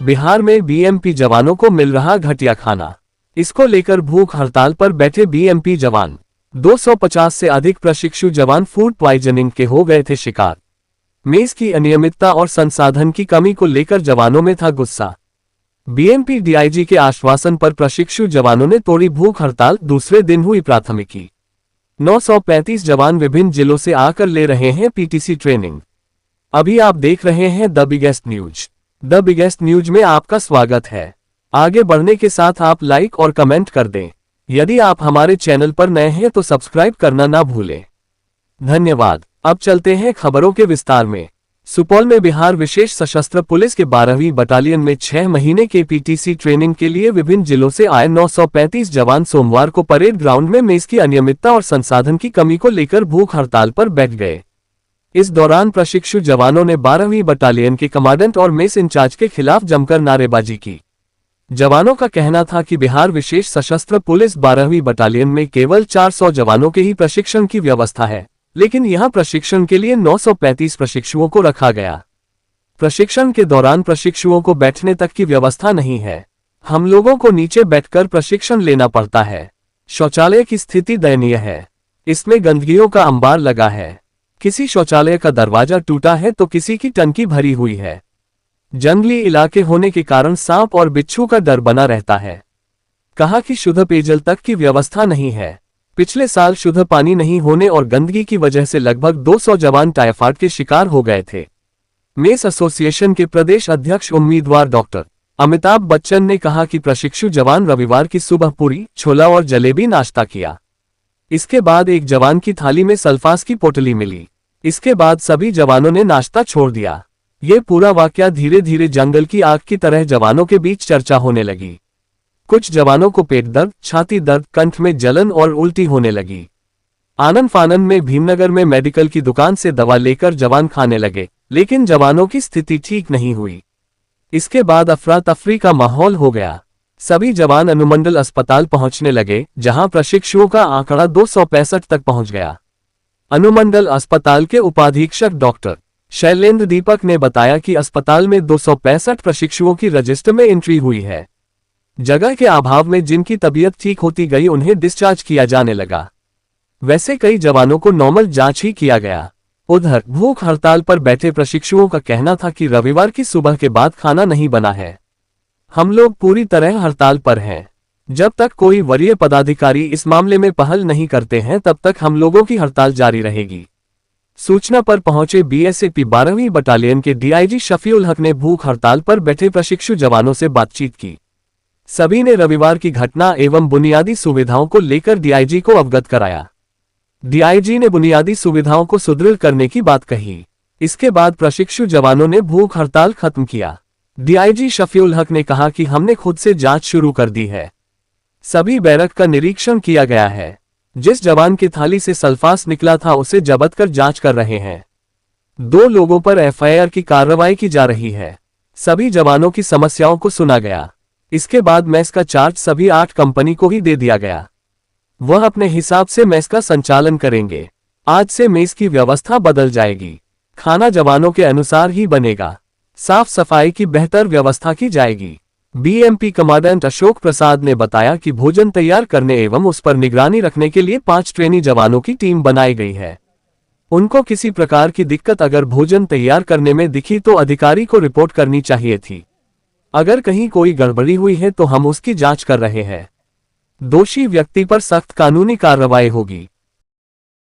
बिहार में बीएमपी जवानों को मिल रहा घटिया खाना। इसको लेकर भूख हड़ताल पर बैठे बीएमपी जवान। 250 से अधिक प्रशिक्षु जवान फूड पॉइजनिंग के हो गए थे शिकार। मेस की अनियमितता और संसाधन की कमी को लेकर जवानों में था गुस्सा। बीएमपी डीआईजी के आश्वासन पर प्रशिक्षु जवानों ने तोड़ी भूख हड़ताल। दूसरे दिन हुई प्राथमिकी। 935 जवान विभिन्न जिलों से आकर ले रहे हैं पीटीसी ट्रेनिंग। अभी आप देख रहे हैं the biggest news. The biggest news में आपका स्वागत है। आगे बढ़ने के साथ आप लाइक और कमेंट कर दें। यदि आप हमारे चैनल पर नए हैं तो सब्सक्राइब करना ना भूलें। धन्यवाद। अब चलते हैं खबरों के विस्तार में। सुपौल में बिहार विशेष सशस्त्र पुलिस के 12वीं बटालियन में 6 महीने के पीटीसी ट्रेनिंग के लिए विभिन्न जिलों से आए 935 जवान सोमवार को परेड ग्राउंड में मेस की अनियमितता और संसाधन की कमी को लेकर भूख हड़ताल पर बैठ गए। इस दौरान प्रशिक्षु जवानों ने 12वीं बटालियन के कमांडेंट और मेस इंचार्ज के खिलाफ जमकर नारेबाजी की। जवानों का कहना था कि बिहार विशेष सशस्त्र पुलिस 12वीं बटालियन में केवल 400 जवानों के ही प्रशिक्षण की व्यवस्था है, लेकिन यहां प्रशिक्षण के लिए 935 प्रशिक्षुओं को रखा गया। प्रशिक्षण के दौरान प्रशिक्षुओं को बैठने तक की व्यवस्था नहीं है। हम लोगों को नीचे बैठकर प्रशिक्षण लेना पड़ता है। शौचालय की स्थिति दयनीय है। इसमें गंदगियों का अंबार लगा है। किसी शौचालय का दरवाजा टूटा है तो किसी की टंकी भरी हुई है। जंगली इलाके होने के कारण सांप और बिच्छू का डर बना रहता है। कहा कि शुद्ध पेयजल तक की व्यवस्था नहीं है। पिछले साल शुद्ध पानी नहीं होने और गंदगी की वजह से लगभग 200 जवान टाइफाइड के शिकार हो गए थे। मेस एसोसिएशन के प्रदेश अध्यक्ष उम्मीदवार डॉक्टर अमिताभ बच्चन ने कहा कि प्रशिक्षु जवान रविवार की सुबह पूरी, छोला और जलेबी नाश्ता किया। इसके बाद एक जवान की थाली में सल्फास की पोटली मिली। इसके बाद सभी जवानों ने नाश्ता छोड़ दिया। ये पूरा वाकया धीरे धीरे जंगल की आग की तरह जवानों के बीच चर्चा होने लगी। कुछ जवानों को पेट दर्द, छाती दर्द, कंठ में जलन और उल्टी होने लगी। आनन फानन में भीमनगर में मेडिकल की दुकान से दवा लेकर जवान खाने लगे, लेकिन जवानों की स्थिति ठीक नहीं हुई। इसके बाद अफरा तफरी का माहौल हो गया। सभी जवान अनुमंडल अस्पताल पहुंचने लगे, जहां प्रशिक्षुओं का आंकड़ा 265 तक पहुंच गया। अनुमंडल अस्पताल के उपाधीक्षक डॉक्टर शैलेंद्र दीपक ने बताया कि अस्पताल में 265 प्रशिक्षुओं की रजिस्टर में एंट्री हुई है। जगह के अभाव में जिनकी तबीयत ठीक होती गई उन्हें डिस्चार्ज किया जाने लगा। वैसे कई जवानों को नॉर्मल जांच ही किया गया। उधर भूख हड़ताल पर बैठे प्रशिक्षुओं का कहना था कि रविवार की सुबह के बाद खाना नहीं बना है। हम लोग पूरी तरह हड़ताल पर हैं। जब तक कोई वरीय पदाधिकारी इस मामले में पहल नहीं करते हैं तब तक हम लोगों की हड़ताल जारी रहेगी। सूचना पर पहुंचे बीएसएफ 12वीं बटालियन के डीआईजी शफीउल हक ने भूख हड़ताल पर बैठे प्रशिक्षु जवानों से बातचीत की। सभी ने रविवार की घटना एवं बुनियादी सुविधाओं को लेकर डीआईजी को अवगत कराया। डीआईजी ने बुनियादी सुविधाओं को सुदृढ़ करने की बात कही। इसके बाद प्रशिक्षु जवानों ने भूख हड़ताल खत्म किया। डीआईजी शफीउल हक ने कहा कि हमने खुद से जांच शुरू कर दी है। सभी बैरक का निरीक्षण किया गया है। जिस जवान की थाली से सल्फास निकला था उसे जब्त कर जांच कर रहे हैं। 2 लोगों पर एफआईआर की कार्रवाई की जा रही है। सभी जवानों की समस्याओं को सुना गया। इसके बाद मेस का चार्ज सभी 8 कंपनी को ही दे दिया गया। वह अपने हिसाब से मेस का संचालन करेंगे। आज से मेस की व्यवस्था बदल जाएगी। खाना जवानों के अनुसार ही बनेगा। साफ सफाई की बेहतर व्यवस्था की जाएगी। बीएमपी कमांडेंट अशोक प्रसाद ने बताया कि भोजन तैयार करने एवं उस पर निगरानी रखने के लिए 5 ट्रेनी जवानों की टीम बनाई गई है। उनको किसी प्रकार की दिक्कत अगर भोजन तैयार करने में दिखी तो अधिकारी को रिपोर्ट करनी चाहिए थी। अगर कहीं कोई गड़बड़ी हुई है तो हम उसकी जांच कर रहे हैं। दोषी व्यक्ति पर सख्त कानूनी कार्रवाई होगी।